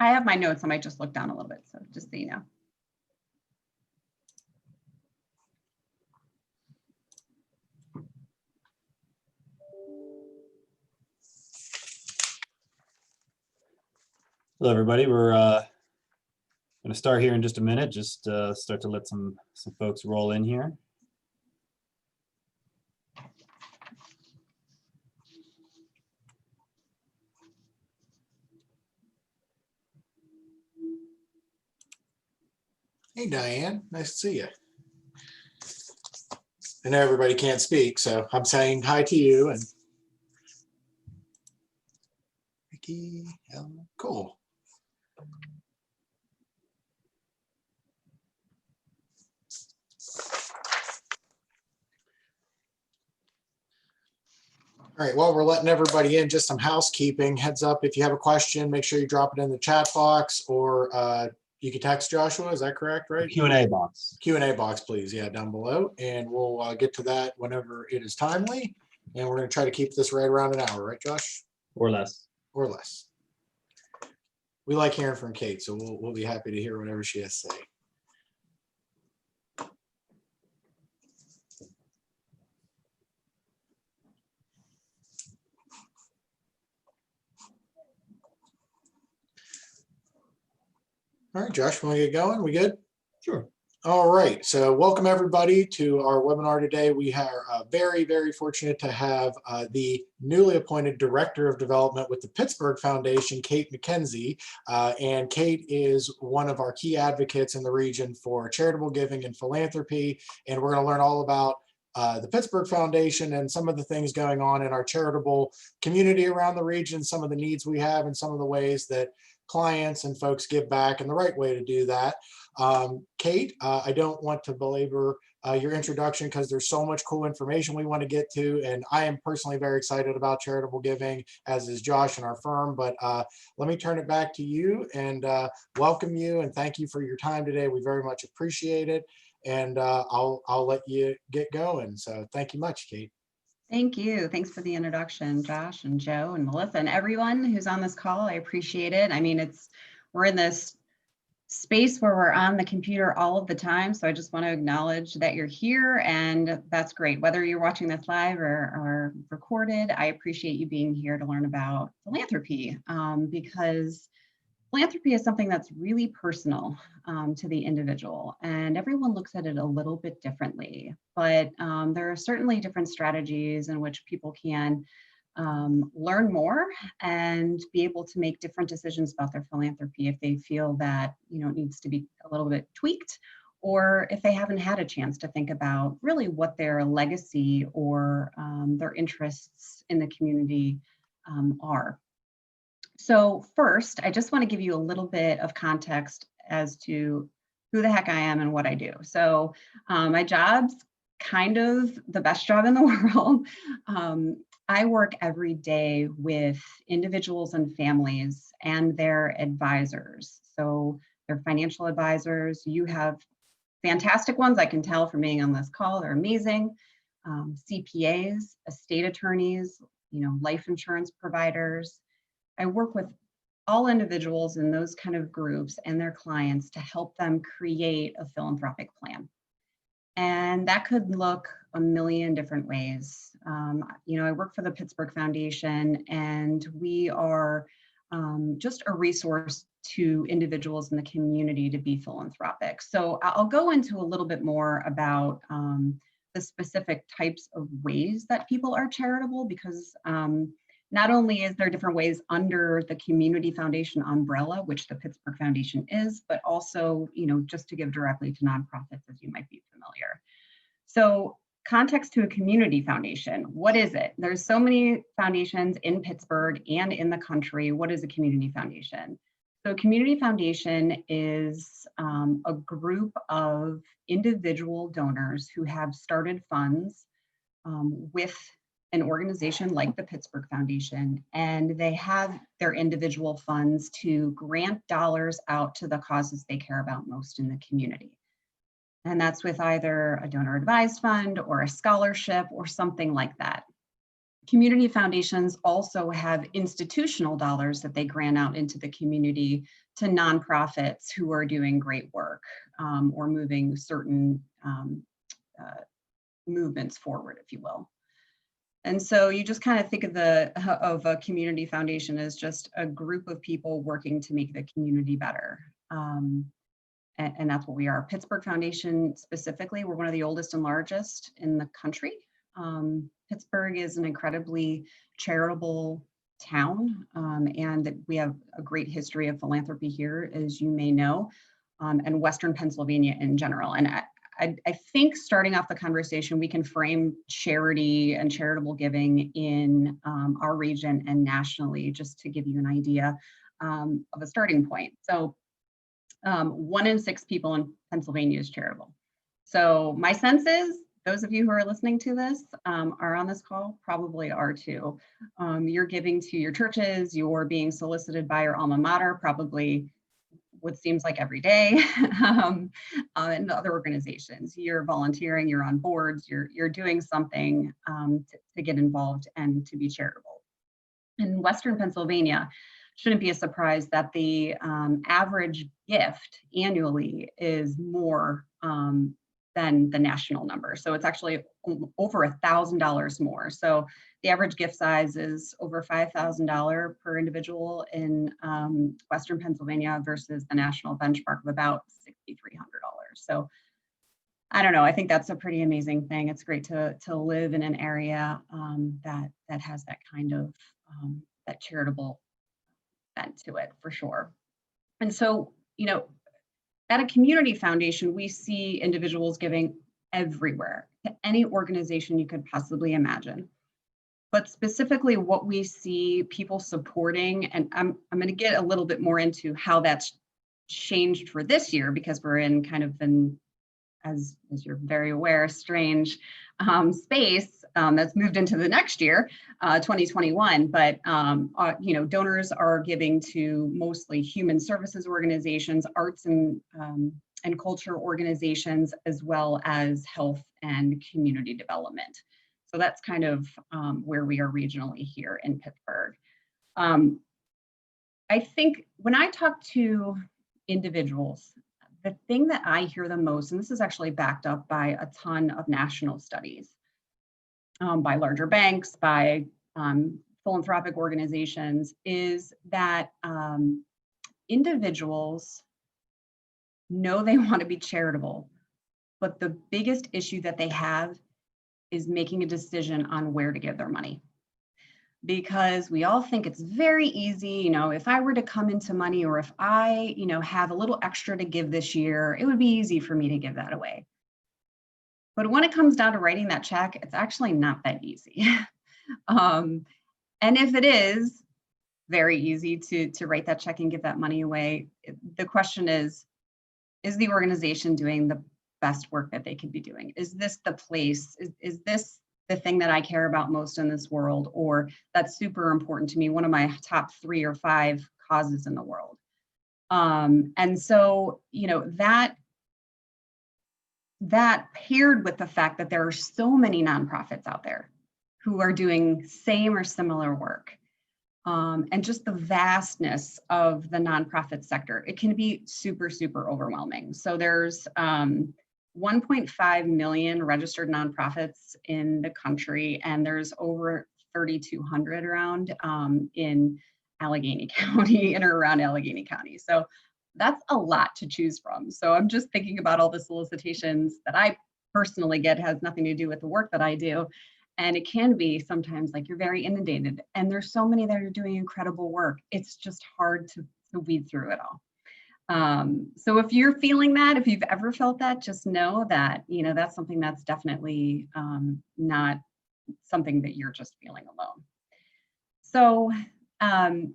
I have my notes. I might just look down a little bit. So just so you know. Hello, everybody. We're going to start here in just a minute. Just start to let some folks roll in here. Hey, Diane, nice to see you. I know everybody can't speak, so I'm saying hi to you and Vicky. Cool. All right, well, we're letting everybody in, just some housekeeping. Heads up, if you have a question, make sure you drop it in the chat box, or you can text Joshua, is that correct, right? Q&A box. Q&A box, please, yeah, down below. And we'll get to that whenever it is timely. And we're gonna try to keep this right around an hour, right, Josh? Or less. Or less. We like hearing from Kate, so we'll be happy to hear whatever she has to say. All right, Josh, want to get going? We good? Sure. All right, so welcome everybody to our webinar today. We are very, very fortunate to have the newly appointed Director of Development with the Pittsburgh Foundation, Kate McKenzie. And Kate is one of our key advocates in the region for charitable giving and philanthropy. And we're going to learn all about the Pittsburgh Foundation and some of the things going on in our charitable community around the region, some of the needs we have, and some of the ways that clients and folks give back and the right way to do that. Kate, I don't want to belabor your introduction because there's so much cool information we want to get to, and I am personally very excited about charitable giving, as is Josh and our firm. But let me turn it back to you and welcome you and thank you for your time today. We very much appreciate it, and I'll let you get going. So thank you much, Kate. Thank you. Thanks for the introduction, Josh and Joe and Melissa and everyone who's on this call. I appreciate it. I mean, we're in this space where we're on the computer all of the time. So I just want to acknowledge that you're here, and that's great. Whether you're watching this live or recorded, I appreciate you being here to learn about philanthropy, because philanthropy is something that's really personal to the individual, and everyone looks at it a little bit differently. But there are certainly different strategies in which people can learn more and be able to make different decisions about their philanthropy if they feel that it needs to be a little bit tweaked, or if they haven't had a chance to think about really what their legacy or their interests in the community are. So first, I just want to give you a little bit of context as to who the heck I am and what I do. So my job's kind of the best job in the world. I work every day with individuals and families and their advisors. So they're financial advisors. You have fantastic ones, I can tell from being on this call. They're amazing. CPAs, estate attorneys, life insurance providers. I work with all individuals in those kind of groups and their clients to help them create a philanthropic plan. And that could look a million different ways. I work for the Pittsburgh Foundation, and we are just a resource to individuals in the community to be philanthropic. So I'll go into a little bit more about the specific types of ways that people are charitable, because not only is there different ways under the Community Foundation umbrella, which the Pittsburgh Foundation is, but also, just to give directly to nonprofits, as you might be familiar. So context to a community foundation, what is it? There's so many foundations in Pittsburgh and in the country. What is a community foundation? So a community foundation is a group of individual donors who have started funds with an organization like the Pittsburgh Foundation, and they have their individual funds to grant dollars out to the causes they care about most in the community. And that's with either a donor advised fund or a scholarship or something like that. community foundations also have institutional dollars that they grant out into the community to nonprofits who are doing great work or moving certain movements forward, if you will. And so you just kind of think of a community foundation as just a group of people working to make the community better. And that's what we are. Pittsburgh Foundation specifically, we're one of the oldest and largest in the country. Pittsburgh is an incredibly charitable town, and we have a great history of philanthropy here, as you may know, and Western Pennsylvania in general. And I think starting off the conversation, we can frame charity and charitable giving in our region and nationally, just to give you an idea of a starting point. So 1 in 6 people in Pennsylvania is charitable. So my sense is those of you who are listening to this are on this call probably are too. You're giving to your churches, you're being solicited by your alma mater, probably what seems like every day, and other organizations. You're volunteering, you're on boards, you're doing something to get involved and to be charitable. In Western Pennsylvania, shouldn't be a surprise that the average gift annually is more than the national number. So it's actually over $1,000 more. So the average gift size is over $5,000 per individual in Western Pennsylvania versus the national benchmark of about $6,300. So I don't know, I think that's a pretty amazing thing. It's great to live in an area that has that kind of that charitable bent to it, for sure. And so, you know, at a community foundation, we see individuals giving everywhere to any organization you could possibly imagine. But specifically what we see people supporting, and I'm going to get a little bit more into how that's changed for this year, because we're in kind of an, as you're very aware, strange space that's moved into the next year, 2021. But you know, donors are giving to mostly human services organizations, arts and culture organizations, as well as health and community development. So that's kind of where we are regionally here in Pittsburgh. I think when I talk to individuals, the thing that I hear the most, and this is actually backed up by a ton of national studies, by larger banks, by philanthropic organizations, is that individuals know they want to be charitable, but the biggest issue that they have is making a decision on where to give their money. Because we all think it's very easy, you know, if I were to come into money, or if I, you know, have a little extra to give this year, it would be easy for me to give that away. But when it comes down to writing that check, it's actually not that easy. And if it is very easy to write that check and give that money away, the question is the organization doing the best work that they could be doing? Is this the place? Is this the thing that I care about most in this world, or that's super important to me, one of my top 3 or 5 causes in the world? And so, you know, that paired with the fact that there are so many nonprofits out there who are doing same or similar work, and just the vastness of the nonprofit sector, it can be super, super overwhelming. So there's 1.5 million registered nonprofits in the country, and there's over 3,200 around in Allegheny County and around Allegheny County. So that's a lot to choose from. So I'm just thinking about all the solicitations that I personally get, has nothing to do with the work that I do. And it can be sometimes like you're very inundated, and there's so many that are doing incredible work. It's just hard to weed through it all. So if you're feeling that, if you've ever felt that, just know that, you know, that's something that's definitely not something that you're just feeling alone. So I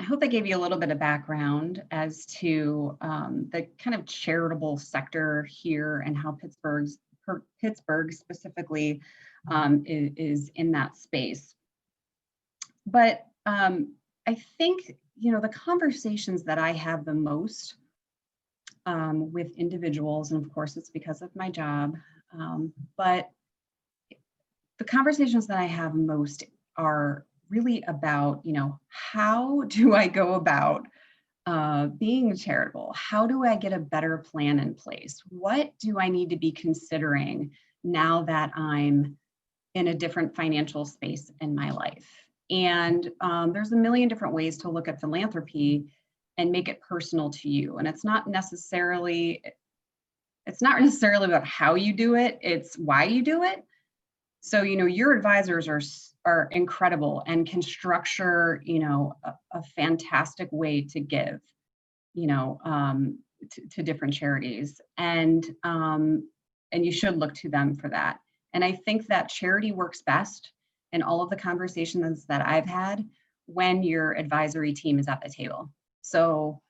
hope I gave you a little bit of background as to the kind of charitable sector here and how Pittsburgh specifically is in that space. But I think, you know, the conversations that I have the most with individuals, and of course it's because of my job, but the conversations that I have most are really about, how do I go about being charitable? How do I get a better plan in place? What do I need to be considering now that I'm in a different financial space in my life? And there's a million different ways to look at philanthropy and make it personal to you. And it's not necessarily about how you do it, it's why you do it. So, your advisors are incredible and can structure, a fantastic way to give, to different charities. And you should look to them for that. And I think that charity works best in all of the conversations that I've had when your advisory team is at the table. So,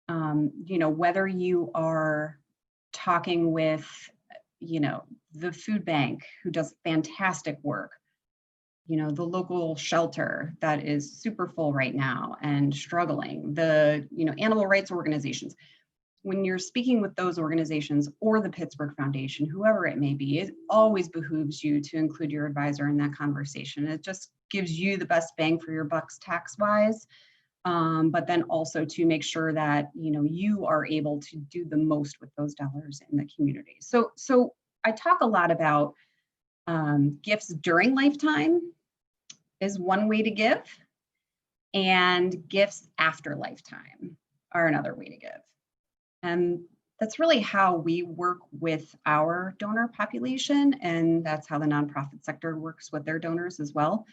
whether you are talking with, the food bank who does fantastic work, the local shelter that is super full right now and struggling, the, animal rights organizations. When you're speaking with those organizations or the Pittsburgh Foundation, whoever it may be, it always behooves you to include your advisor in that conversation. It just gives you the best bang for your bucks tax-wise, but then also to make sure that, you are able to do the most with those dollars in the community. So I talk a lot about gifts during lifetime is one way to give, and gifts after lifetime are another way to give. And that's really how we work with our donor population, and that's how the nonprofit sector works with their donors as well.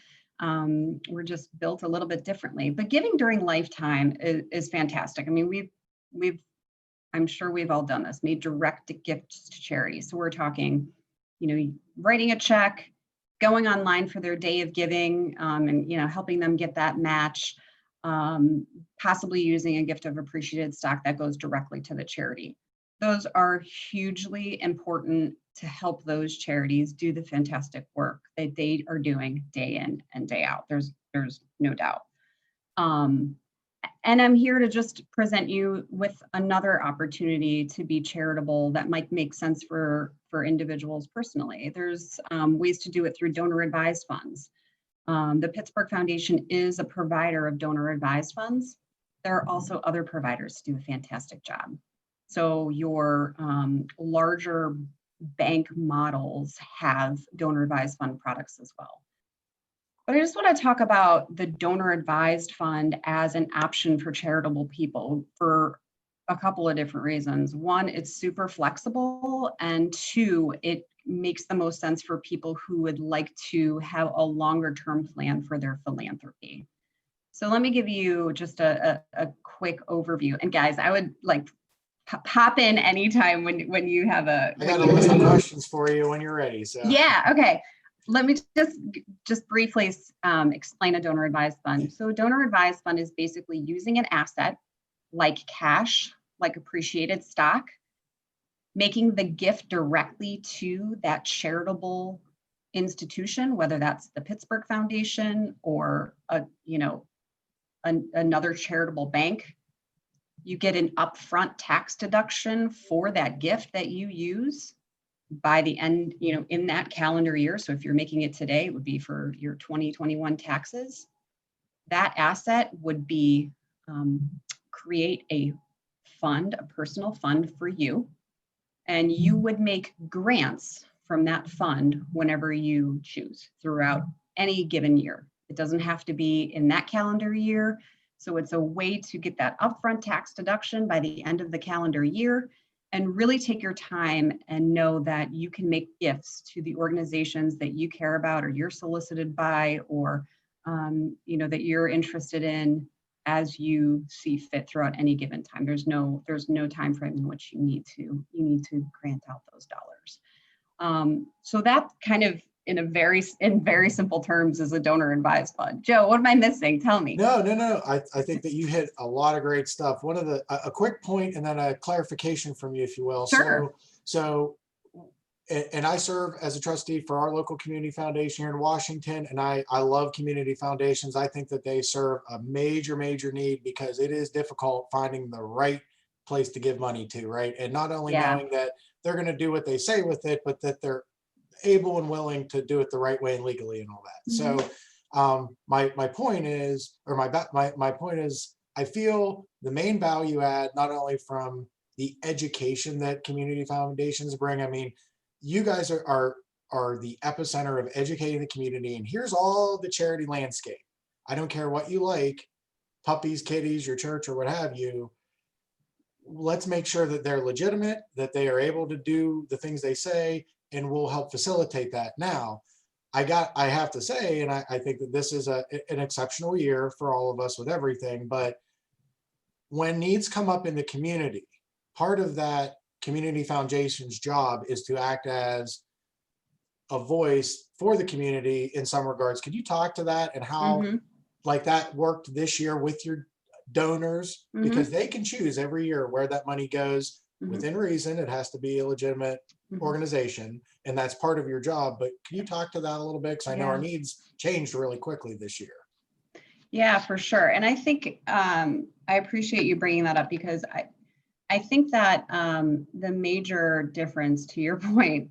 We're just built a little bit differently, but giving during lifetime is fantastic. I mean, I'm sure we've all done this, made direct gifts to charity. So we're talking, writing a check, going online for their day of giving, and, helping them get that match, possibly using a gift of appreciated stock that goes directly to the charity. Those are hugely important to help those charities do the fantastic work that they are doing day in and day out. There's no doubt. And I'm here to just present you with another opportunity to be charitable that might make sense for individuals personally. There's ways to do it through donor advised funds. The Pittsburgh Foundation is a provider of donor advised funds. There are also other providers who do a fantastic job. So your larger bank models have donor advised fund products as well. But I just want to talk about the donor advised fund as an option for charitable people for a couple of different reasons. One, it's super flexible, and two, it makes the most sense for people who would like to have a longer term plan for their philanthropy. So let me give you just a quick overview. And guys, I would like pop in anytime when you have a. I got a list of questions for you when you're ready. So yeah, okay. Let me just briefly explain a donor advised fund. So a donor advised fund is basically using an asset like cash, like appreciated stock, making the gift directly to that charitable institution, whether that's the Pittsburgh Foundation or another charitable bank. You get an upfront tax deduction for that gift that you use by the end, in that calendar year. So if you're making it today, it would be for your 2021 taxes. That asset would be create a fund, a personal fund for you, and you would make grants from that fund whenever you choose throughout any given year. It doesn't have to be in that calendar year. So it's a way to get that upfront tax deduction by the end of the calendar year and really take your time and know that you can make gifts to the organizations that you care about or you're solicited by or that you're interested in as you see fit throughout any given time. There's no time frame in which you need to grant out those dollars. So that kind of in very simple terms is a donor advised fund. Joe, what am I missing? Tell me. No. I think that you hit a lot of great stuff. One of a quick point and then a clarification from you, if you will. Sure. So, and I serve as a trustee for our local community foundation here in Washington, and I love community foundations. I think that they serve a major need because it is difficult finding the right place to give money to, right? And not only knowing that they're going to do what they say with it, but that able and willing to do it the right way and legally and all that. So my point is, or my point is, I feel the main value add, not only from the education that community foundations bring. I mean, you guys are the epicenter of educating the community, and here's all the charity landscape. I don't care what you like, puppies, kitties, your church, or what have you. Let's make sure that they're legitimate, that they are able to do the things they say, and we'll help facilitate that. Now, I have to say, and I think that this is an exceptional year for all of us with everything, but when needs come up in the community, part of that community foundation's job is to act as a voice for the community in some regards. Could you talk to that and how like that worked this year with your donors? Because they can choose every year where that money goes within reason. It has to be a legitimate organization, and that's part of your job. But can you talk to that a little bit? Because I know our needs changed really quickly this year. Yeah, for sure. And I think I appreciate you bringing that up, because I think that the major difference, to your point,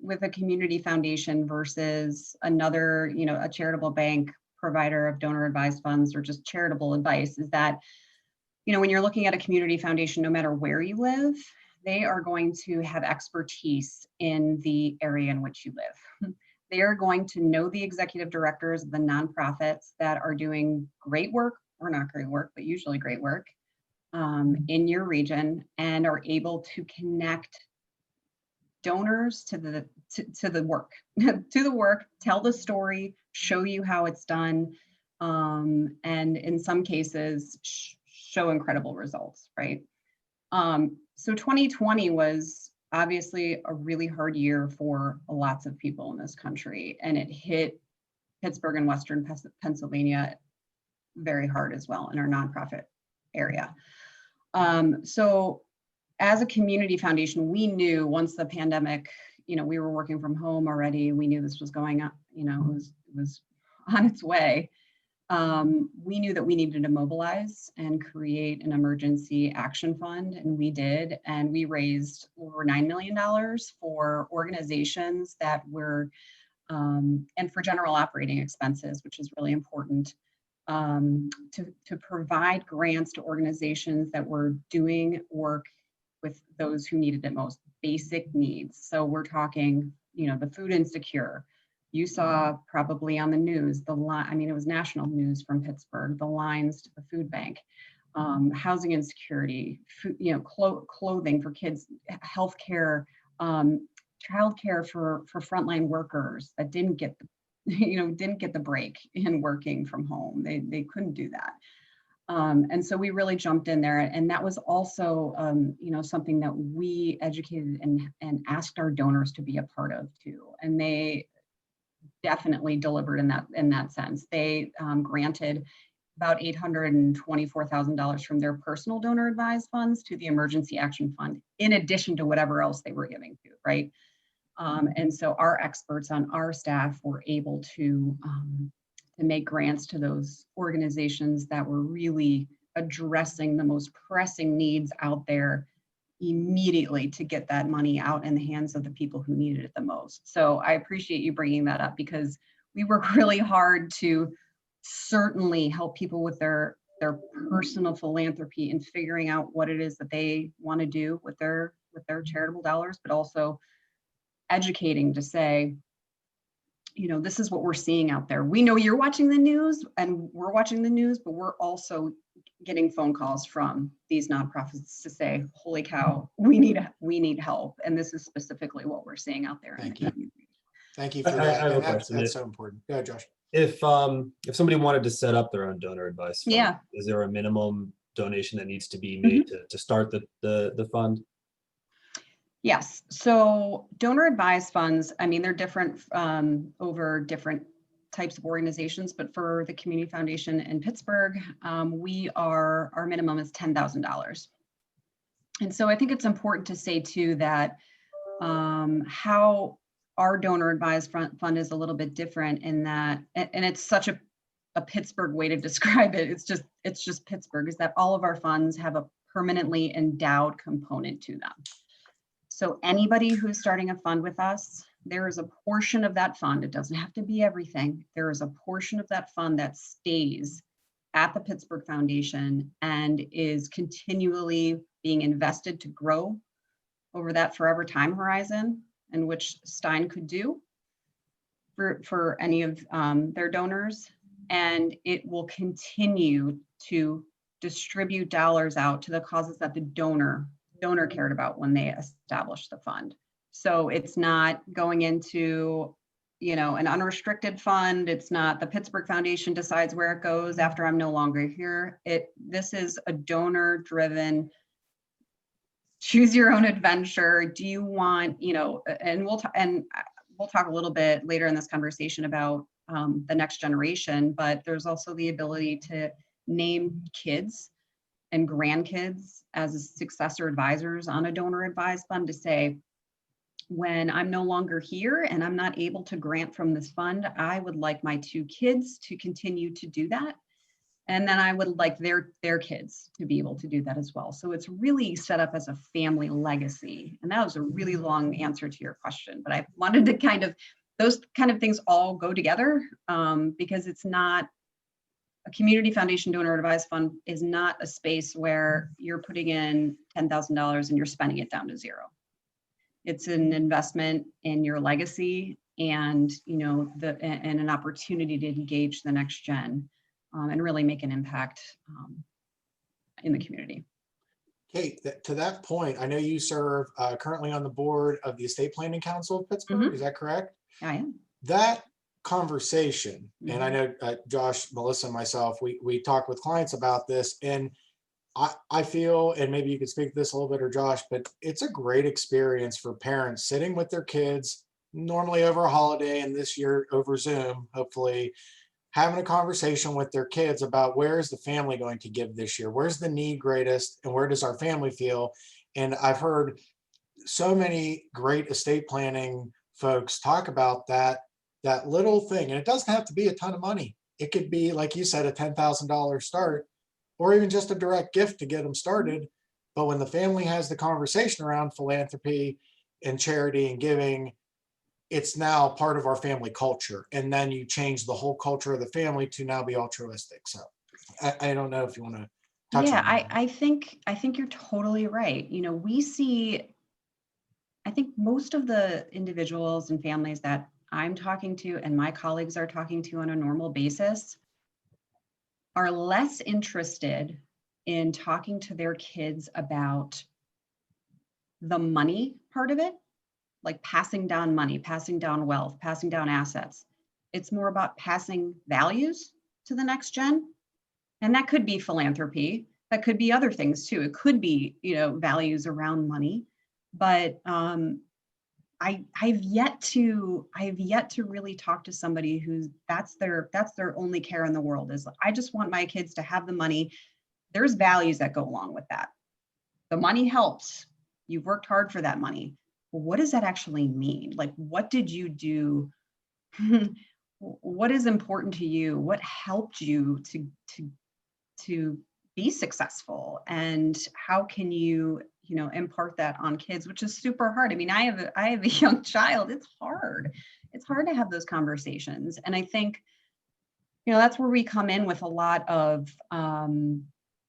with a community foundation versus another, a charitable bank provider of donor advised funds or just charitable advice, is that, when you're looking at a community foundation, no matter where you live, they are going to have expertise in the area in which you live. They are going to know the executive directors of the nonprofits that are doing great work, or not great work, but usually great work in your region, and are able to connect donors to the work, to the work, tell the story, show you how it's done, and in some cases show incredible results, right? So 2020 was obviously a really hard year for lots of people in this country, and it hit Pittsburgh and Western Pennsylvania very hard as well in our nonprofit area. So as a community foundation, we knew once the pandemic, we were working from home already, we knew this was going up, it was on its way. We knew that we needed to mobilize and create an emergency action fund, and we did. And we raised over $9 million for organizations that were, and for general operating expenses, which is really important, to provide grants to organizations that were doing work with those who needed it most, basic needs. So we're talking, the food insecure. You saw probably on the news, it was national news from Pittsburgh, the lines to the food bank, housing insecurity, food, clothing for kids, healthcare, childcare for frontline workers that didn't get the break in working from home. They couldn't do that. And so we really jumped in there, and that was also, something that we educated and asked our donors to be a part of too. And they definitely delivered in that sense. They granted about $824,000 from their personal donor advised funds to the Emergency Action Fund, in addition to whatever else they were giving to, right? And so our experts on our staff were able to make grants to those organizations that were really addressing the most pressing needs out there immediately, to get that money out in the hands of the people who needed it the most. So I appreciate you bringing that up, because we work really hard to certainly help people with their personal philanthropy and figuring out what it is that they want to do with their charitable dollars, but also educating to say, this is what we're seeing out there. We know you're watching the news and we're watching the news, but we're also getting phone calls from these nonprofits to say, holy cow, we need help. And this is specifically what we're seeing out there. Thank you. Thank you for I that. have a And question. that's so important. Go ahead, Josh. If somebody wanted to set up their own donor advice fund, Yeah. is there a minimum donation that needs to be made to start the fund? Yes. So donor advised funds, they're different over different types of organizations, but for the Community Foundation in Pittsburgh, our minimum is $10,000. And so I think it's important to say too that how our donor advised fund is a little bit different in that, and it's such a Pittsburgh way to describe it. It's just Pittsburgh, is that all of our funds have a permanently endowed component to them. So anybody who's starting a fund with us there is a portion of that fund, it doesn't have to be everything. There is a portion of that fund that stays at the Pittsburgh Foundation and is continually being invested to grow over that forever time horizon, and which Stein could do for any of their donors. And it will continue to distribute dollars out to the causes that the donor cared about when they established the fund. So it's not going into, an unrestricted fund. It's not the Pittsburgh Foundation decides where it goes after I'm no longer here. This is a donor-driven, choose your own adventure. Do you want, and we'll talk a little bit later in this conversation about the next generation, but there's also the ability to name kids and grandkids as successor advisors on a donor advised fund to say, when I'm no longer here and I'm not able to grant from this fund, I would like my 2 kids to continue to do that. And then I would like their kids to be able to do that as well. So it's really set up as a family legacy. And that was a really long answer to your question, but I wanted to those kind of things all go together because it's not, a community foundation donor advised fund is not a space where you're putting in $10,000 and you're spending it down to zero. It's an investment in your legacy and, and an opportunity to engage the next gen and really make an impact in the community. Kate, to that point, I know you serve currently on the board of the Estate Planning Council of Pittsburgh. Is that correct? I am. That conversation, and I know Josh, Melissa, and myself, we talk with clients about this, and I feel, and maybe you could speak to this a little bit, or Josh, but it's a great experience for parents sitting with their kids, normally over a holiday, and this year over Zoom, hopefully, having a conversation with their kids about where is the family going to give this year? Where's the need greatest? And where does our family feel? And I've heard so many great estate planning folks talk about that little thing. And it doesn't have to be a ton of money. It could be, like you said, a $10,000 start, or even just a direct gift to get them started. But when the family has the conversation around philanthropy and charity and giving, it's now part of our family culture. And then you change the whole culture of the family to now be altruistic. So I don't know if you want to touch on that. I think you're totally right. We see, I think most of the individuals and families that I'm talking to and my colleagues are talking to on a normal basis are less interested in talking to their kids about the money part of it, like passing down money, passing down wealth, passing down assets. It's more about passing values to the next gen. And that could be philanthropy. That could be other things too. It could be, values around money. But I've yet to really talk to somebody who's that's their only care in the world is I just want my kids to have the money. There's values that go along with that. The money helps. You've worked hard for that money. Well, what does that actually mean? Like, what did you do? What is important to you? What helped you to be successful? And how can you impart that on kids, which is super hard. I mean, I have a young child. It's hard. It's hard to have those conversations. And I think, that's where we come in with a lot of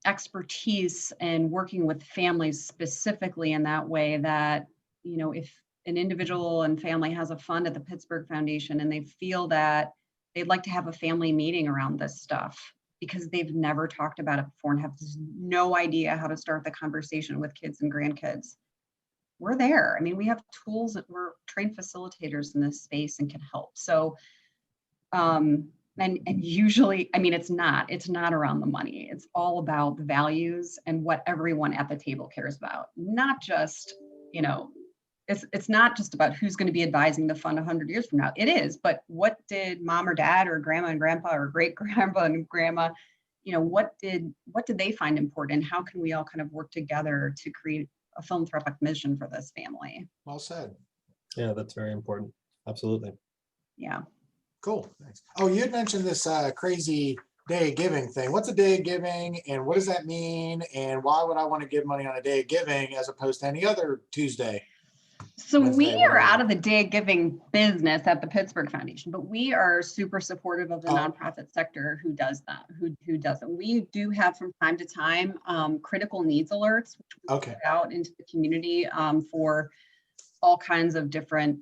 expertise and working with families specifically in that way that, if an individual and family has a fund at the Pittsburgh Foundation and they feel that they'd like to have a family meeting around this stuff, because they've never talked about it before and have no idea how to start the conversation with kids and grandkids. We're there. I mean, we have tools that we're trained facilitators in this space and can help. So, and usually, I mean, it's not around the money. It's all about the values and what everyone at the table cares about. Not just, it's not just about who's going to be advising the fund 100 years from now. It is, but what did mom or dad or grandma and grandpa or great grandpa and grandma, what did they find important? How can we all kind of work together to create a philanthropic mission for this family? Well said. Yeah, that's very important. Absolutely. Yeah. Cool. Thanks. Oh, you had mentioned this crazy day of giving thing. What's a day of giving and what does that mean? And why would I want to give money on a day of giving as opposed to any other Tuesday? So Wednesday, we are whatever. out of the day giving business at the Pittsburgh Foundation, but we are super supportive of the Oh. nonprofit sector who does that, who doesn't. We do have from time to time critical needs alerts, which we Okay. put out into the community for all kinds of different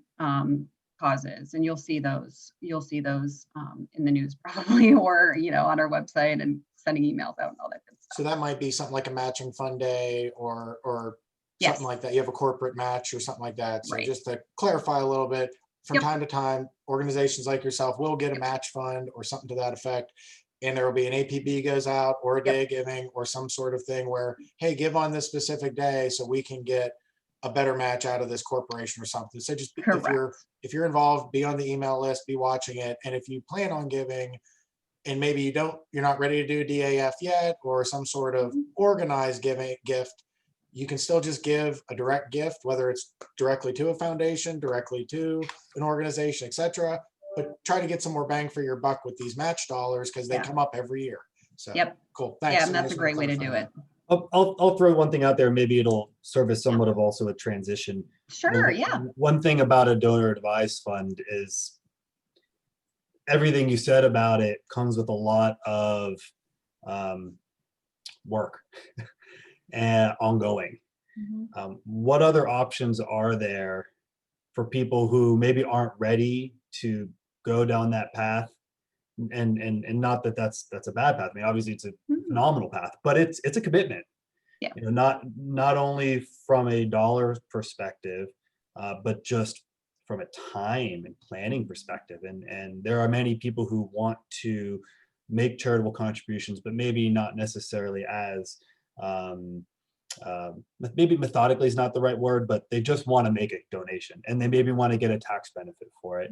causes, and you'll see those in the news probably, or on our website and sending emails out and all that good stuff. So that might be something like a matching fund day or Yes. something like that. You have a corporate match or something like that. So Right. just to clarify a little bit, from Yep. time to time, organizations like yourself will get a match fund or something to that effect. And there will be an APB goes out or a day giving or some sort of thing where, hey, give on this specific day so we can get a better match out of this corporation or something. So just Correct. if you're involved, be on the email list, be watching it. And if you plan on giving, and maybe you're not ready to do a DAF yet or some sort of organized gift, you can still just give a direct gift, whether it's directly to a foundation, directly to an organization, etc. But try to get some more bang for your buck with these match dollars because they Yeah. come up every year. So Yep. cool. Thanks. Yeah, I and that's a just wanna great way to do clarify it. that. I'll throw one thing out there. Maybe it'll serve as somewhat of also a transition. Sure. Yeah. One thing about a donor advised fund is everything you said about it comes with a lot of work and ongoing. What other options are there for people who maybe aren't ready to go down that path? And not that that's a bad path. I mean, obviously it's a phenomenal path, but it's a commitment. Yeah. Not only from a dollar perspective, but just from a time and planning perspective. And there are many people who want to make charitable contributions, but maybe not necessarily as maybe methodically is not the right word, but they just want to make a donation and they maybe want to get a tax benefit for it.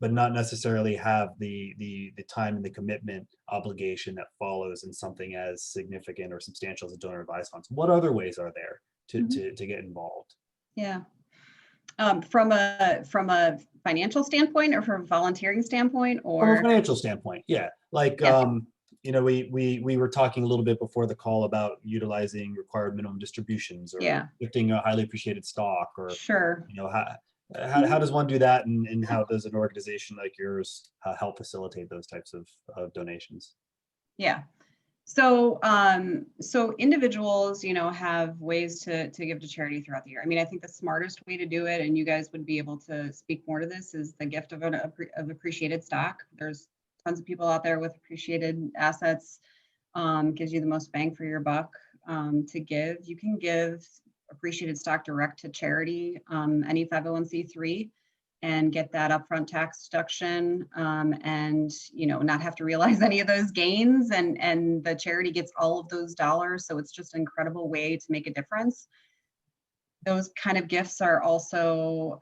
But not necessarily have the time and the commitment obligation that follows in something as significant or substantial as a donor advised funds. What other ways are there to get involved? Yeah. From a financial standpoint or from a volunteering standpoint From a or financial standpoint, yeah. Like Yeah. we were talking a little bit before the call about utilizing required minimum distributions or Yeah. gifting a highly appreciated stock or Sure. how does one do that, and how does an organization like yours help facilitate those types of donations? Yeah. So individuals, have ways to give to charity throughout the year. I mean, I think the smartest way to do it, and you guys would be able to speak more to this, is the gift of appreciated stock. There's tons of people out there with appreciated assets. Gives you the most bang for your buck to give. You can give appreciated stock direct to charity, any 501c3, and get that upfront tax deduction, and not have to realize any of those gains, and the charity gets all of those dollars. So it's just an incredible way to make a difference. Those kind of gifts are also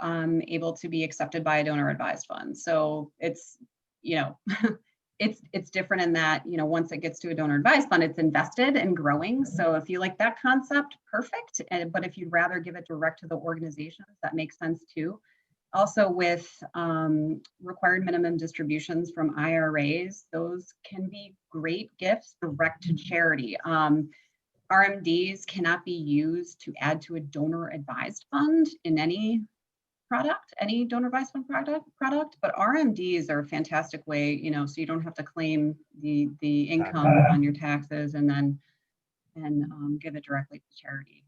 able to be accepted by a donor advised fund. So it's it's different in that, once it gets to a donor advised fund, it's invested and growing. So if you like that concept, perfect. But if you'd rather give it direct to the organizations, that makes sense too. Also with required minimum distributions from IRAs, those can be great gifts direct to charity. RMDs cannot be used to add to a donor advised fund in any product, any donor advised fund product, but RMDs are a fantastic way, so you don't have to claim the income on your taxes and then give it directly to charity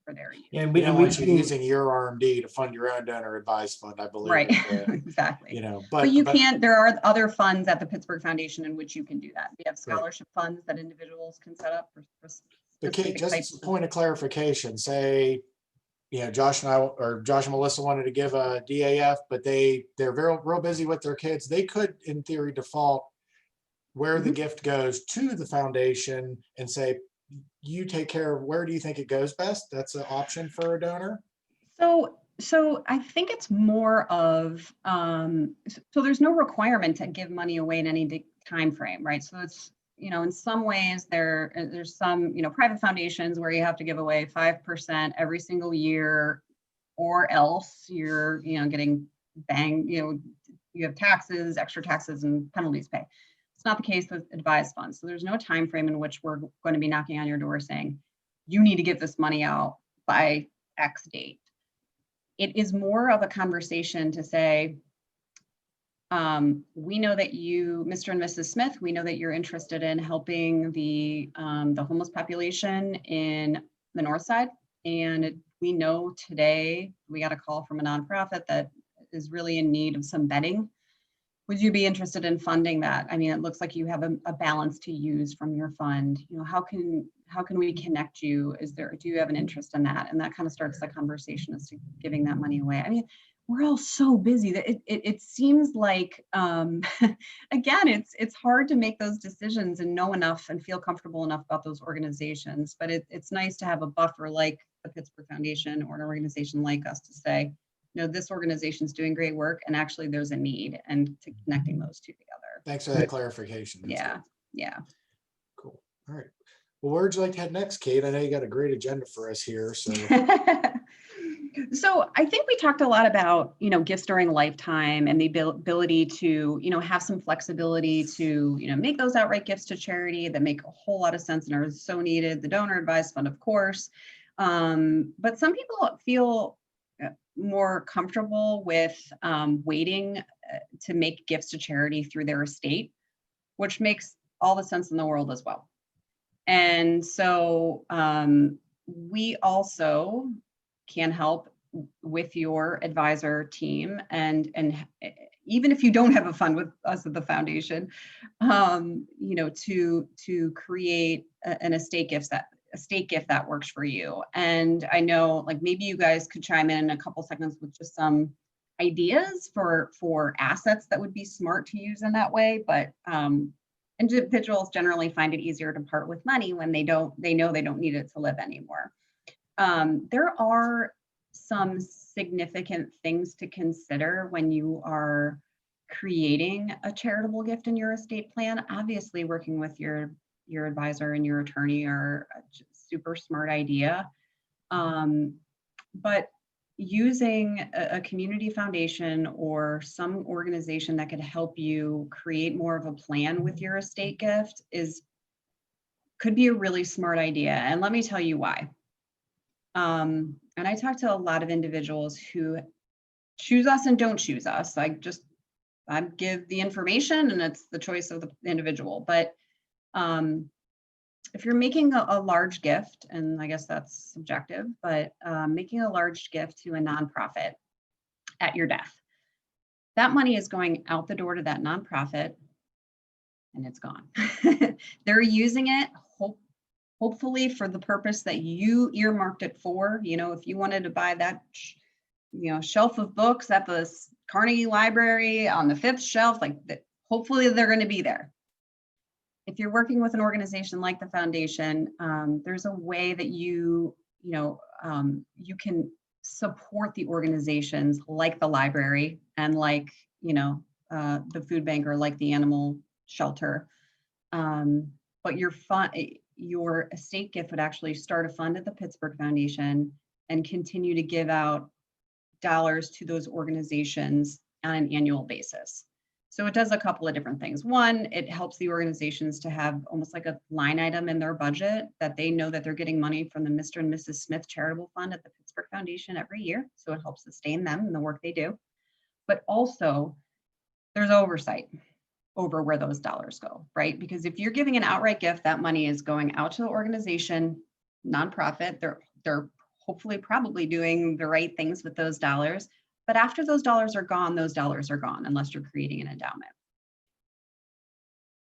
for their use. And We don't want you using your RMD to fund your own donor advised fund, I believe. Right, exactly. But you can't, there are other funds at the Pittsburgh Foundation in which you can do that. We have scholarship funds that individuals can set up for But Kate, just as a point of clarification, say, Josh and Melissa wanted to give a DAF, but they're real busy with their kids. They could, in theory, default where the gift goes to the foundation and say, you take care of where do you think it goes best? That's an option for a donor. So I think it's more of, so there's no requirement to give money away in any time frame, right? So it's, in some ways there's some, private foundations where you have to give away 5% every single year, or else you're, getting banged, you have taxes, extra taxes and penalties pay. It's not the case with advised funds. So there's no time frame in which we're going to be knocking on your door saying, you need to give this money out by X date. it is more of a conversation to say, we know that you, Mr. and Mrs. Smith, we know that you're interested in helping the homeless population in the North Side. And we know today we got a call from a nonprofit that is really in need of some bedding. Would you be interested in funding that? I mean, it looks like you have a balance to use from your fund. You know, how can we connect you? Do you have an interest in that? And that kind of starts the conversation as to giving that money away. I mean, we're all so busy that it seems like, again, it's hard to make those decisions and know enough and feel comfortable enough about those organizations. But it's nice to have a buffer like the Pittsburgh Foundation or an organization like us to say, you know, this organization's doing great work and actually there's a need, and to connecting those two together. Thanks for that clarification. That's Yeah, good. yeah. Cool. All right. Well, where would you like to head next, Kate? I know you got a great agenda for us here. So So I think we talked a lot about, you know, gifts during a lifetime and the ability to, you know, have some flexibility to, you know, make those outright gifts to charity that make a whole lot of sense and are so needed. The donor advised fund, of course. But some people feel more comfortable with waiting to make gifts to charity through their estate, which makes all the sense in the world as well. And so we also can help with your advisor team, and even if you don't have a fund with us at the foundation, you know, to create an estate gift that works for you. And I know, like, maybe you guys could chime in a couple seconds with just some ideas for assets that would be smart to use in that way. But individuals generally find it easier to part with money when they know they don't need it to live anymore. There are some significant things to consider when you are creating a charitable gift in your estate plan. Obviously, working with your advisor and your attorney are a super smart idea. But using a community foundation or some organization that could help you create more of a plan with your estate gift could be a really smart idea. And let me tell you why. And I talk to a lot of individuals who choose us and don't choose us. I give the information and it's the choice of the individual. But if you're making a large gift, and I guess that's subjective, but making a large gift to a nonprofit at your death, that money is going out the door to that nonprofit and it's gone. They're using it hopefully for the purpose that you earmarked it for. You know, if you wanted to buy that, you know, shelf of books at the Carnegie Library on the 5th shelf, like that, hopefully they're going to be there. If you're working with an organization like the foundation, there's a way that you can support the organizations like the library and like, you know, the food bank or like the animal shelter. But your estate gift would actually start a fund at the Pittsburgh Foundation and continue to give out dollars to those organizations on an annual basis. So it does a couple of different things. One, it helps the organizations to have almost like a line item in their budget that they know that they're getting money from the Mr. and Mrs. Smith Charitable Fund at the Pittsburgh Foundation every year. So it helps sustain them and the work they do. But also there's oversight over where those dollars go, right? Because if you're giving an outright gift, that money is going out to the organization, nonprofit. They're hopefully probably doing the right things with those dollars. But after those dollars are gone unless you're creating an endowment.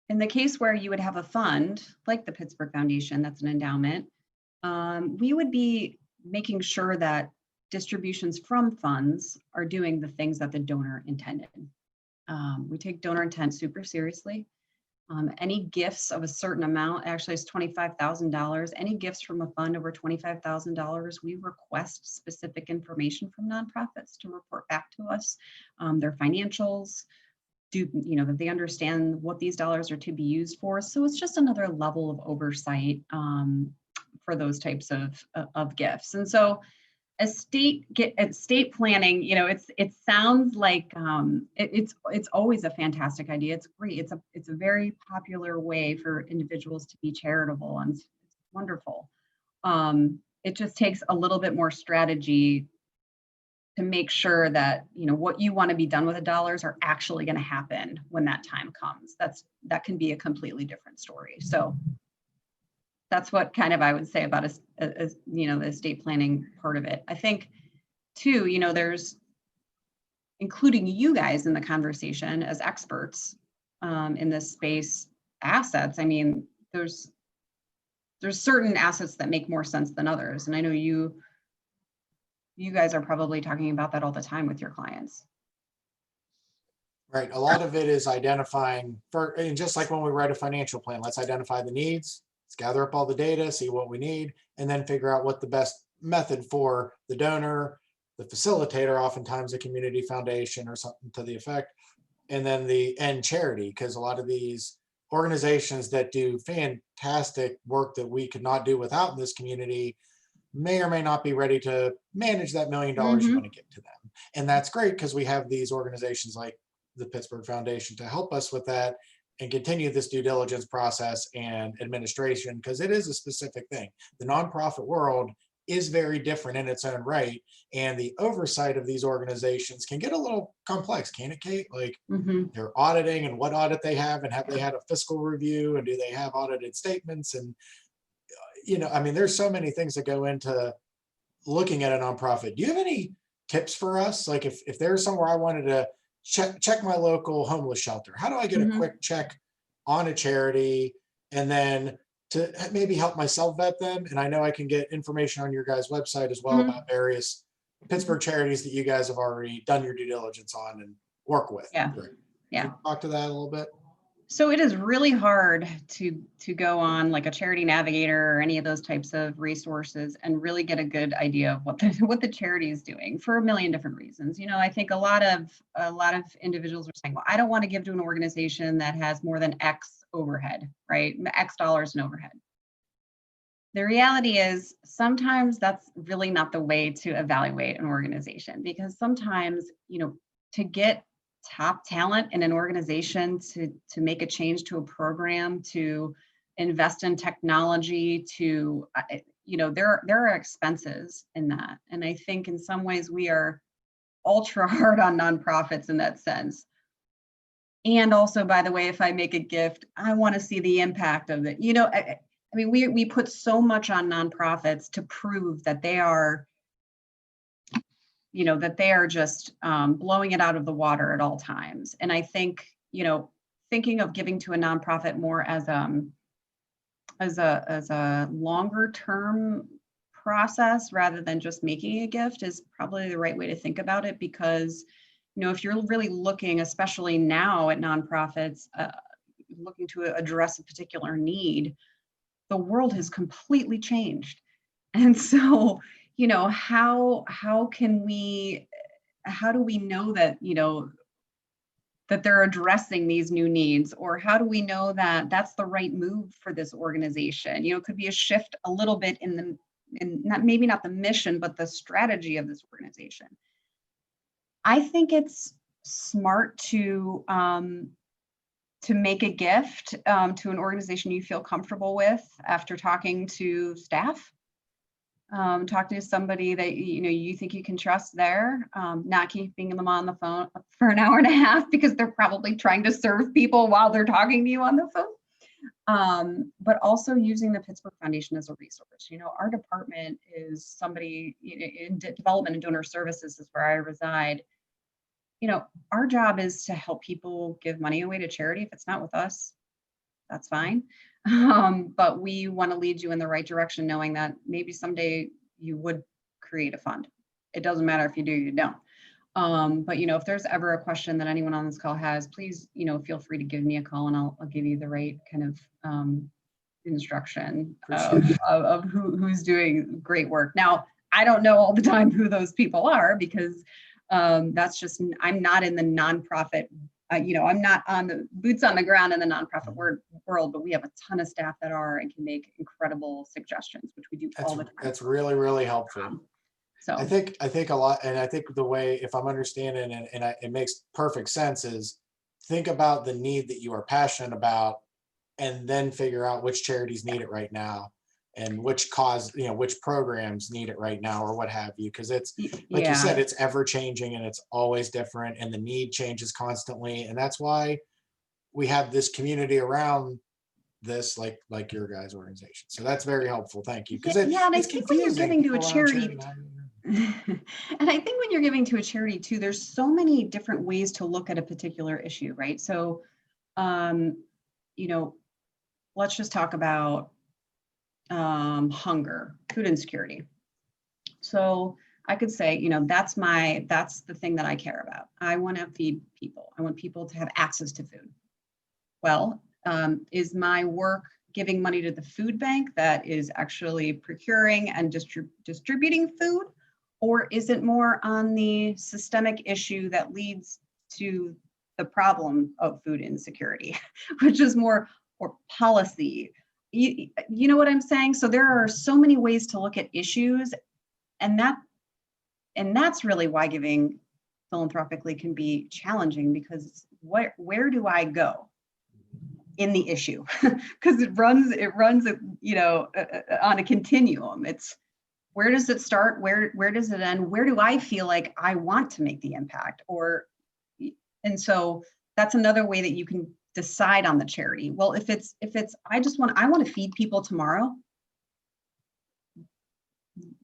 In the case where you would have a fund like the Pittsburgh Foundation, that's an endowment, we would be making sure that distributions from funds are doing the things that the donor intended. We take donor intent super seriously. Any gifts of a certain amount, actually it's $25,000, any gifts from a fund over $25,000, we request specific information from nonprofits to report back to us, their financials, that they understand what these dollars are to be used for. So it's just another level of oversight for those types of gifts. And so estate planning, it sounds like it's always a fantastic idea. It's great. It's a very popular way for individuals to be charitable, and it's wonderful. It just takes a little bit more strategy to make sure that, what you want to be done with the dollars are actually going to happen when that time comes. That can be a completely different story. So that's what kind of I would say about the estate planning part of it. I think too, there's including you guys in the conversation as experts in this space, assets. I mean, there's certain assets that make more sense than others. And I know you guys are probably talking about that all the time with your clients. Right. A lot of it is identifying, and just like when we write a financial plan, let's identify the needs, let's gather up all the data, see what we need, and then figure out what the best method for the donor, the facilitator, oftentimes a community foundation or something to the effect, and then the end charity, because a lot of these organizations that do fantastic work that we could not do without in this community may or may not be ready to manage that $1 million you want to give to them. And that's great because we have these organizations like the Pittsburgh Foundation to help us with that and continue this due diligence process and administration, because it is a specific thing. The nonprofit world is very different in its own right, and the oversight of these organizations can get a little complex, can't it, Kate? Like they're auditing and what audit they have, and have they had a fiscal review, and do they have audited statements? And I mean, there's so many things that go into looking at a nonprofit. Do you have any tips for us? Like if there's somewhere I wanted to check my local homeless shelter, how do I get a quick check on a charity and then to maybe help myself vet them? And I know I can get information on your guys' website as well about various Pittsburgh charities that you guys have already done your due diligence on and work with. Yeah. Right. Yeah. Can you talk to that a little bit? So it is really hard to go on like a Charity Navigator or any of those types of resources and really get a good idea of what the charity is doing for a million different reasons. I think a lot of individuals are saying, well, I don't want to give to an organization that has more than X overhead, right? X dollars in overhead. The reality is sometimes that's really not the way to evaluate an organization, because sometimes, to get top talent in an organization to make a change to a program, to invest in technology, there are expenses in that. And I think in some ways we are ultra hard on nonprofits in that sense. And also, by the way, if I make a gift, I want to see the impact of it. I mean, we put so much on nonprofits to prove that they are just blowing it out of the water at all times. And I think, thinking of giving to a nonprofit more as a longer term process rather than just making a gift is probably the right way to think about it. Because, if you're really looking, especially now at nonprofits, looking to address a particular need, the world has completely changed. And so, how do we know that, that they're addressing these new needs? Or how do we know that that's the right move for this organization? It could be a shift a little bit in maybe not the mission, but the strategy of this organization. I think it's smart to make a gift to an organization you feel comfortable with after talking to staff. Talk to somebody that you think you can trust there, not keeping them on the phone for an hour and a half because they're probably trying to serve people while they're talking to you on the phone. But also using the Pittsburgh Foundation as a resource. Our department is somebody in development and donor services is where I reside. Our job is to help people give money away to charity. If it's not with us, that's fine. But we want to lead you in the right direction, knowing that maybe someday you would create a fund. It doesn't matter if you do, you don't. But if there's ever a question that anyone on this call has, please, feel free to give me a call and I'll give you the right kind of instruction of who's doing great work. Now, I don't know all the time who those people are because that's just, I'm not in the nonprofit. I'm not on the boots on the ground in the nonprofit world, but we have a ton of staff that are and can make incredible suggestions, which we do all the time. That's really, really helpful. So I think a lot, and I think the way, if I'm understanding and it makes perfect sense, is think about the need that you are passionate about, and then figure out which charities need it right now, and which cause, which programs need it right now or what have you. Because it's, like you Yeah. said, it's ever changing and it's always different and the need changes constantly. And that's why we have this community around this, like your guys' organization. So that's very helpful. Thank you. Because Yeah, and I it's think when you're confusing. giving to a People around charity, and I think when you're giving to a charity too, there's so many different ways to look at a particular issue, right? So, let's just talk about hunger, food insecurity. So I could say, that's the thing that I care about. I want to feed people. I want people to have access to food. Well, is my work giving money to the food bank that is actually procuring and distributing food? Or is it more on the systemic issue that leads to the problem of food insecurity, which is more or policy? You know what I'm saying? So there are so many ways to look at issues, and that's really why giving philanthropically can be challenging, because where do I go in the issue? Because it runs on a continuum. It's where does it start? Where does it end? Where do I feel like I want to make the impact? And so that's another way that you can decide on the charity. Well, if it's I want to feed people tomorrow,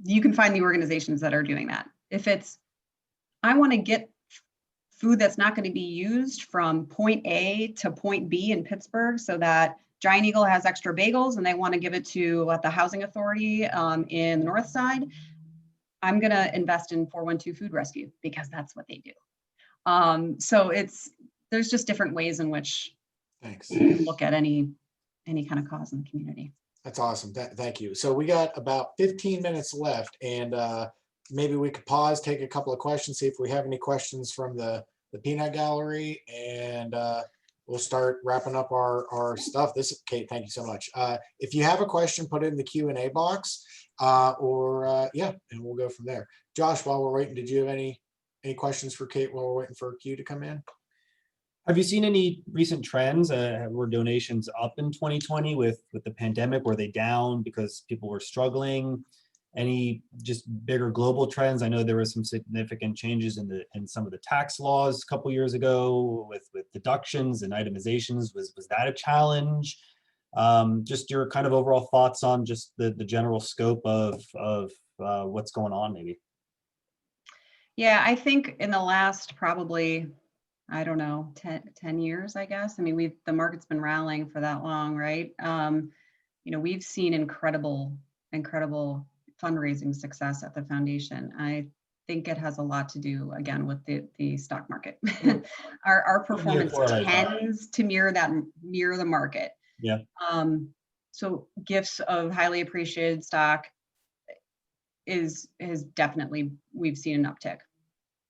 you can find the organizations that are doing that. If it's I want to get food that's not going to be used from point A to point B in Pittsburgh so that Giant Eagle has extra bagels and they want to give it to the housing authority in the north side, I'm going to invest in 412 Food Rescue because that's what they do. So there's just different ways in which you can look at any kind of cause in the community. That's awesome. Thank you. So we got about 15 minutes left, and maybe we could pause, take a couple of questions, see if we have any questions from the peanut gallery, and we'll start wrapping up our stuff. Kate, thank you so much. If you have a question, put it in the Q&A box, and we'll go from there. Josh, while we're waiting, did you have any questions for Kate while we're waiting for Q to come in? Have you seen any recent trends? Were donations up in 2020 with the pandemic? Were they down because people were struggling? Any just bigger global trends? I know there were some significant changes in some of the tax laws a couple years ago with deductions and itemizations. Was that a challenge? Just your kind of overall thoughts on just the general scope of what's going on, maybe. Yeah, I think in the last probably, I don't know, 10 years, I guess. I mean, the market's been rallying for that long, right? We've seen incredible fundraising success at the foundation. I think it has a lot to do, again, with the stock market. Our performance tends to mirror the market. Yeah. So gifts of highly appreciated stock is definitely, we've seen an uptick.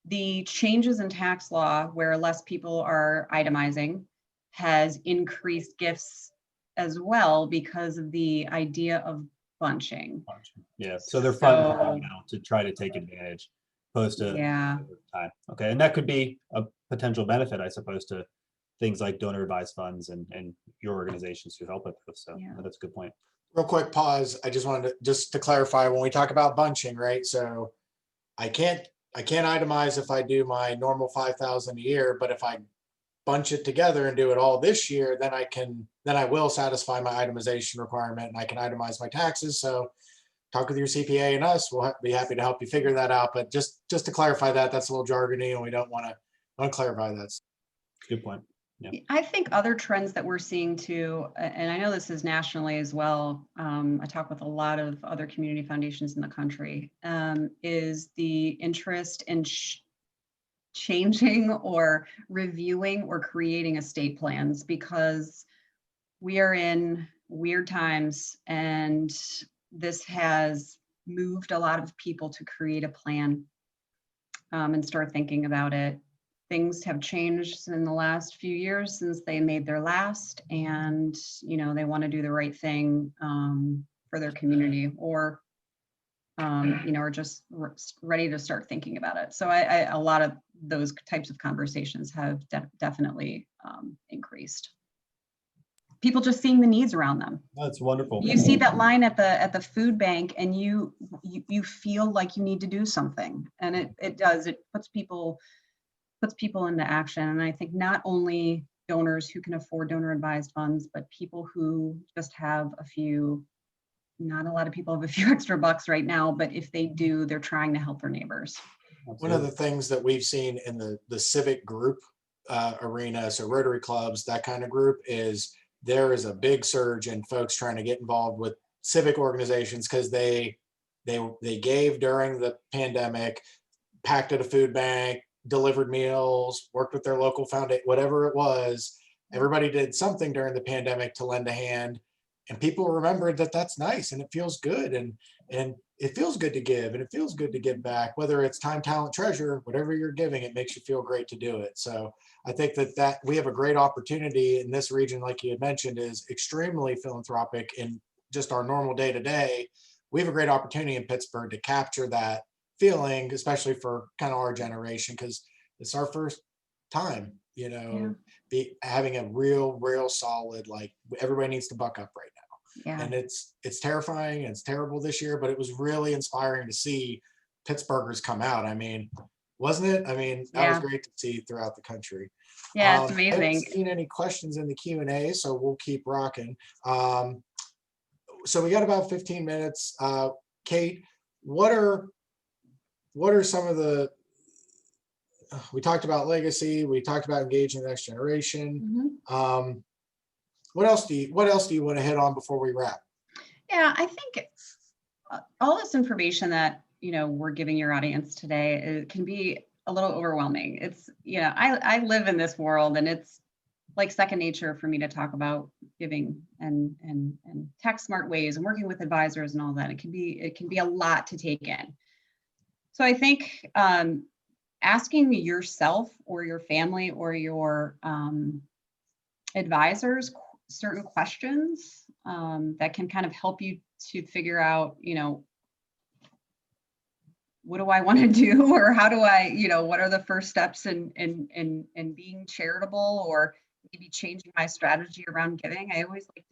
The changes in tax law where less people are itemizing has increased gifts as well because of the idea of bunching. Yeah, so they're funding now to try to take advantage opposed to time. Okay, and that could be a potential benefit, I suppose, to things like donor advised funds and your organizations who help with this. So that's a good point. Real quick pause. I just wanted to clarify when we talk about bunching, right? So I can't itemize if I do my normal 5,000 a year, but if I bunch it together and do it all this year, then I will satisfy my itemization requirement and I can itemize my taxes. So talk with your CPA and us. We'll be happy to help you figure that out. But just to clarify that's a little jargony and we don't want to clarify that. Good point. Yeah. I think other trends that we're seeing too, and I know this is nationally as well, I talk with a lot of other community foundations in the country, is the interest in changing or reviewing or creating estate plans, because we are in weird times and this has moved a lot of people to create a plan and start thinking about it. Things have changed in the last few years since they made their last, and they want to do the right thing for their community, or are just ready to start thinking about it. So a lot of those types of conversations have definitely increased. people just seeing the needs around them. That's wonderful. You see that line at the food bank, and you feel like you need to do something, and it puts people into action. And I think not only donors who can afford donor advised funds, but people who just have not a lot of people have a few extra bucks right now, but if they do, they're trying to help their neighbors. One of the things that we've seen in the civic group arena, so Rotary clubs, that kind of group, is there is a big surge in folks trying to get involved with civic organizations because they gave during the pandemic, packed at a food bank, delivered meals, worked with their local foundation, whatever it was. Everybody did something during the pandemic to lend a hand, and people remembered that that's nice and it feels good, and it feels good to give, and it feels good to give back, whether it's time, talent, treasure, whatever you're giving, it makes you feel great to do it. So I think that we have a great opportunity in this region, like you had mentioned, is extremely philanthropic in just our normal day to day. We have a great opportunity in Pittsburgh to capture that feeling, especially for kind of our generation, because it's our first time, having a real solid, like, everybody needs to buck up right now. Yeah. And it's terrifying and it's terrible this year, but it was really inspiring to see Pittsburghers come out. I mean, wasn't it? I mean, that was great to see throughout the country. Yeah, it's I amazing. haven't seen any questions in the Q&A, so we'll keep rocking. So we got about 15 minutes. Kate, what are some of the, we talked about legacy, we talked about engaging the next generation. Mm-hmm. What else do you want to hit on before we wrap? Yeah, I think all this information that, we're giving your audience today, it can be a little overwhelming. It's, I live in this world, and it's like second nature for me to talk about giving and tax smart ways and working with advisors and all that. It can be a lot to take in. So I think asking yourself or your family or your advisors certain questions that can kind of help you to figure out, what do I want to do, or how do I, what are the first steps in being charitable, or maybe changing my strategy around giving. I always like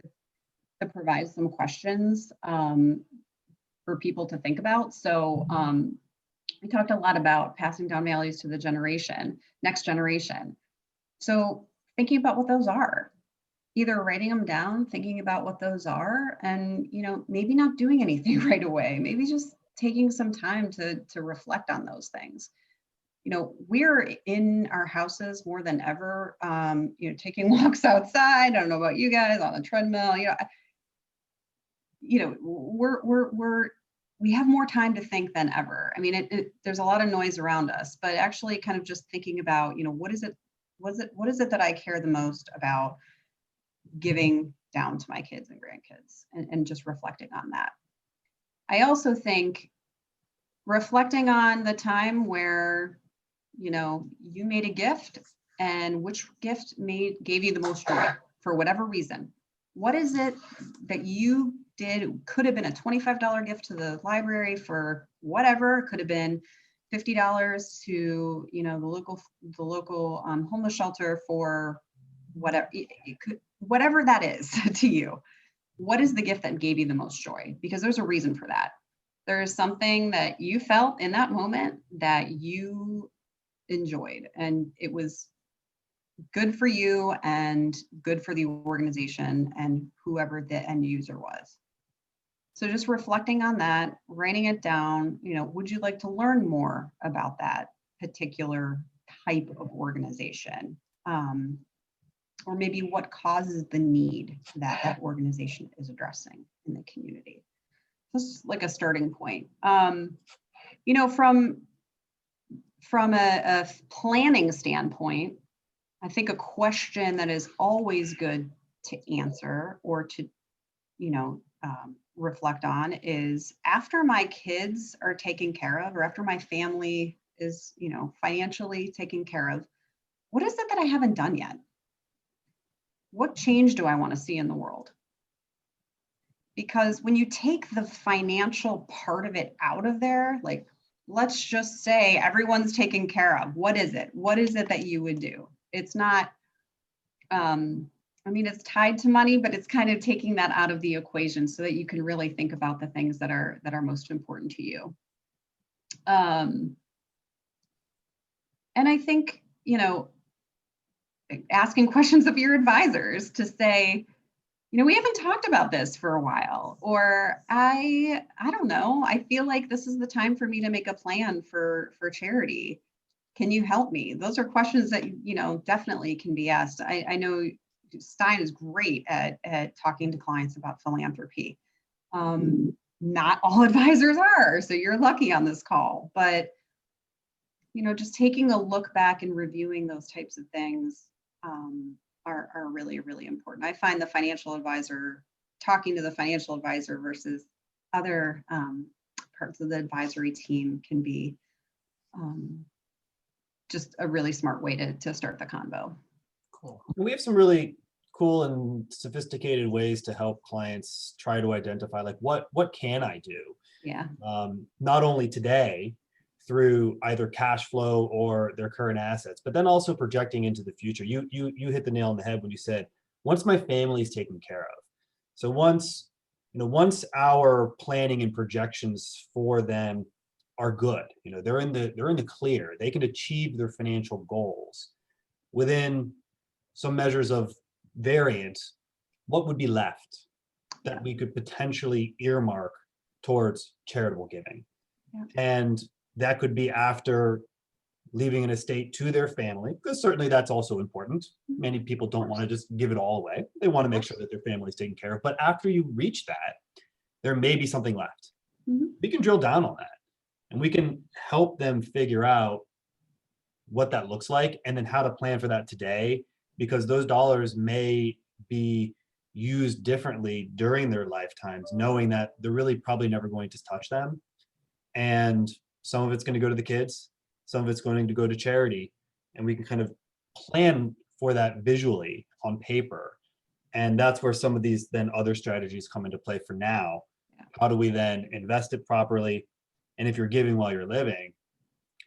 to provide some questions for people to think about. So we talked a lot about passing down values to the next generation. So thinking about what those are, either writing them down, thinking about what those are, and, maybe not doing anything right away, maybe just taking some time to reflect on those things. We're in our houses more than ever, taking walks outside. I don't know about you guys, on the treadmill, we have more time to think than ever. I mean, there's a lot of noise around us, but actually kind of just thinking about, what is it that I care the most about giving down to my kids and grandkids, and just reflecting on that. I also think reflecting on the time where, you made a gift, and which gift gave you the most joy for whatever reason. What is it that you did? Could have been a $25 gift to the library for whatever, could have been $50 to, the local homeless shelter for whatever. Whatever that is to you. What is the gift that gave you the most joy? Because there's a reason for that. There is something that you felt in that moment that you enjoyed, and it was good for you and good for the organization and whoever the end user was. So just reflecting on that, writing it down, would you like to learn more about that particular type of organization? Or maybe what causes the need that organization is addressing in the community. Just like a starting point. From a planning standpoint, I think a question that is always good to answer or to, reflect on is, after my kids are taken care of, or after my family is, financially taken care of, what is it that I haven't done yet? What change do I want to see in the world? Because when you take the financial part of it out of there, like, let's just say everyone's taken care of. What is it? What is it that you would do? It's not I mean, it's tied to money, but it's kind of taking that out of the equation so that you can really think about the things that are most important to you. And I think, you know, asking questions of your advisors to say, you know, we haven't talked about this for a while, or I don't know, I feel like this is the time for me to make a plan for charity. Can you help me? Those are questions that, you know, definitely can be asked. I know Stein is great at talking to clients about philanthropy. Not all advisors are, so you're lucky on this call, but, you know, just taking a look back and reviewing those types of things are really, really important. I find the financial advisor, talking to the financial advisor versus other parts of the advisory team can be just a really smart way to start the convo. Cool. We have some really cool and sophisticated ways to help clients try to identify, like, what can I do? Yeah. Not only today through either cash flow or their current assets, but then also projecting into the future. You hit the nail on the head when you said, once my family's taken care of. So once our planning and projections for them are good, you know, they're in the clear, they can achieve their financial goals within some measures of variance, what would be left that we could potentially earmark towards charitable giving? Yeah. And that could be after leaving an estate to their family, because certainly that's also important. Many people don't want to just give it all away. They want to make sure that their family is taken care of. But after you reach that, there may be something left. Mm-hmm. We can drill down on that, and we can help them figure out what that looks like and then how to plan for that today, because those dollars may be used differently during their lifetimes, knowing that they're really probably never going to touch them. And some of it's going to go to the kids, some of it's going to go to charity, and we can kind of plan for that visually on paper. And that's where some of these then other strategies come into play for now. How do we then invest it properly? And if you're giving while you're living,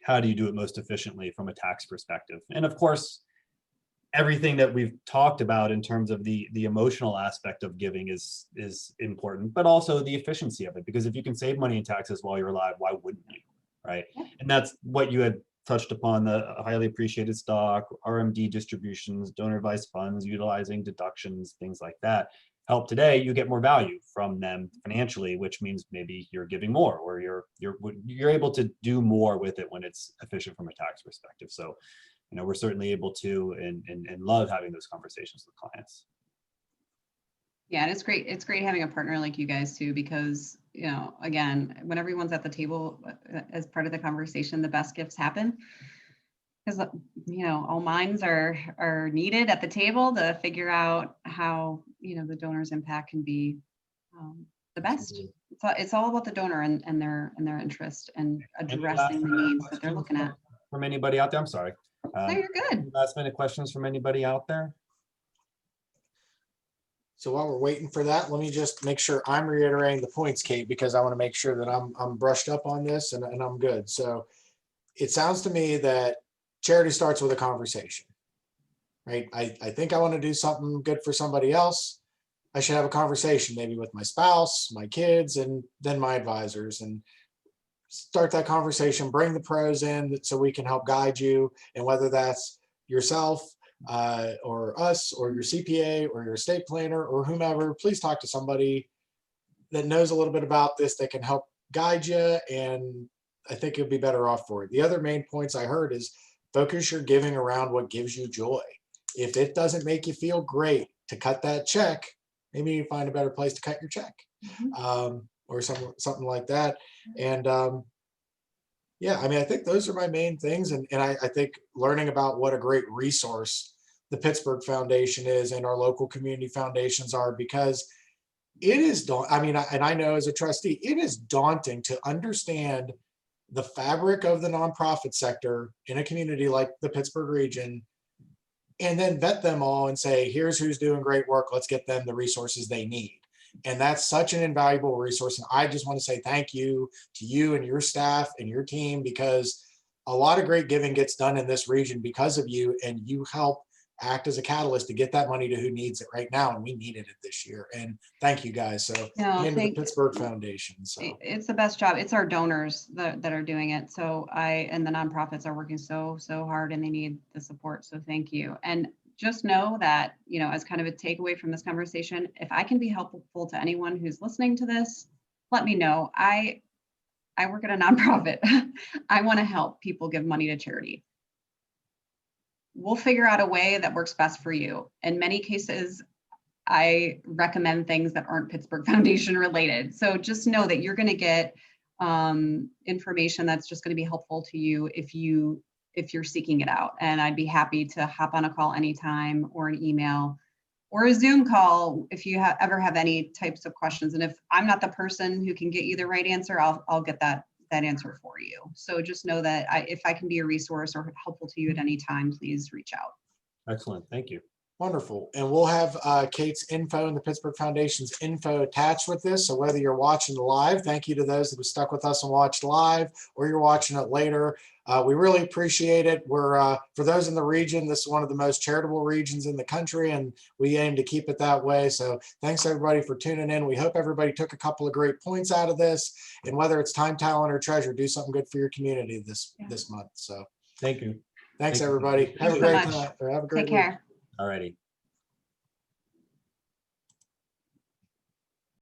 how do you do it most efficiently from a tax perspective? And of course, everything that we've talked about in terms of the emotional aspect of giving is important, but also the efficiency of it. Because if you can save money in taxes while you're alive, why wouldn't you, right? Yeah. And that's what you had touched upon, the highly appreciated stock, RMD distributions, donor advised funds, utilizing deductions, things like that. Help today, you get more value from them financially, which means maybe you're giving more, or you're able to do more with it when it's efficient from a tax perspective. So, you know, we're certainly able to and love having those conversations with clients. Yeah, and it's great. It's great having a partner like you guys too, because, you know, again, when everyone's at the table as part of the conversation, the best gifts happen. Because, you know, all minds are needed at the table to figure out how, you know, the donor's impact can be the best. It's all about the donor and their interest and addressing the needs that they're looking at. From anybody out there? I'm sorry. No, you're good. Last minute questions from anybody out there? So while we're waiting for that, let me just make sure I'm reiterating the points, Kate, because I want to make sure that I'm brushed up on this and I'm good. So it sounds to me that charity starts with a conversation, right? I think I want to do something good for somebody else. I should have a conversation maybe with my spouse, my kids, and then my advisors, and start that conversation, bring the pros in so we can help guide you. And whether that's yourself or us or your CPA or your estate planner or whomever, please talk to somebody that knows a little bit about this that can help guide you. And I think you'll be better off for it. The other main points I heard is focus your giving around what gives you joy. If it doesn't make you feel great to cut that check, maybe you find a better place to cut your check. Or something like that. And yeah, I mean, I think those are my main things. And I think learning about what a great resource the Pittsburgh Foundation is and our local community foundations are, because it is, I mean, and I know as a trustee, it is daunting to understand the fabric of the nonprofit sector in a community like the Pittsburgh region, and then vet them all and say, here's who's doing great work. Let's get them the resources they need. And that's such an invaluable resource. And I just want to say thank you to you and your staff and your team, because a lot of great giving gets done in this region because of you, and you help act as a catalyst to get that money to who needs it right now. And we needed it this year. And thank you guys. So No, and to the thank- Pittsburgh Foundation. So It's the best job. It's our donors that are doing it. So and the nonprofits are working so hard and they need the support. So thank you. And just know that, you know, as kind of a takeaway from this conversation, if I can be helpful to anyone who's listening to this, let me know. I work at a nonprofit. I want to help people give money to charity. We'll figure out a way that works best for you. In many cases, I recommend things that aren't Pittsburgh Foundation related. So just know that you're going to get information that's just going to be helpful to you if you're seeking it out. And I'd be happy to hop on a call anytime or an email or a Zoom call if you ever have any types of questions. And if I'm not the person who can get you the right answer, I'll get that answer for you. So just know that if I can be a resource or helpful to you at any time, please reach out. Excellent. Thank you. wonderful. And we'll have Kate's info and the Pittsburgh Foundation's info attached with this. So whether you're watching live, thank you to those that have stuck with us and watched live, or you're watching it later. We really appreciate it. We're for those in the region, this is one of the most charitable regions in the country, and we aim to keep it that way. So thanks everybody for tuning in. We hope everybody took a couple of great points out of this, and whether it's time, talent, or treasure, do something good for your community this month. So Thank you. thanks Thank you. everybody. Have a Thanks so great much. time. Or have a great Take week. care. All righty.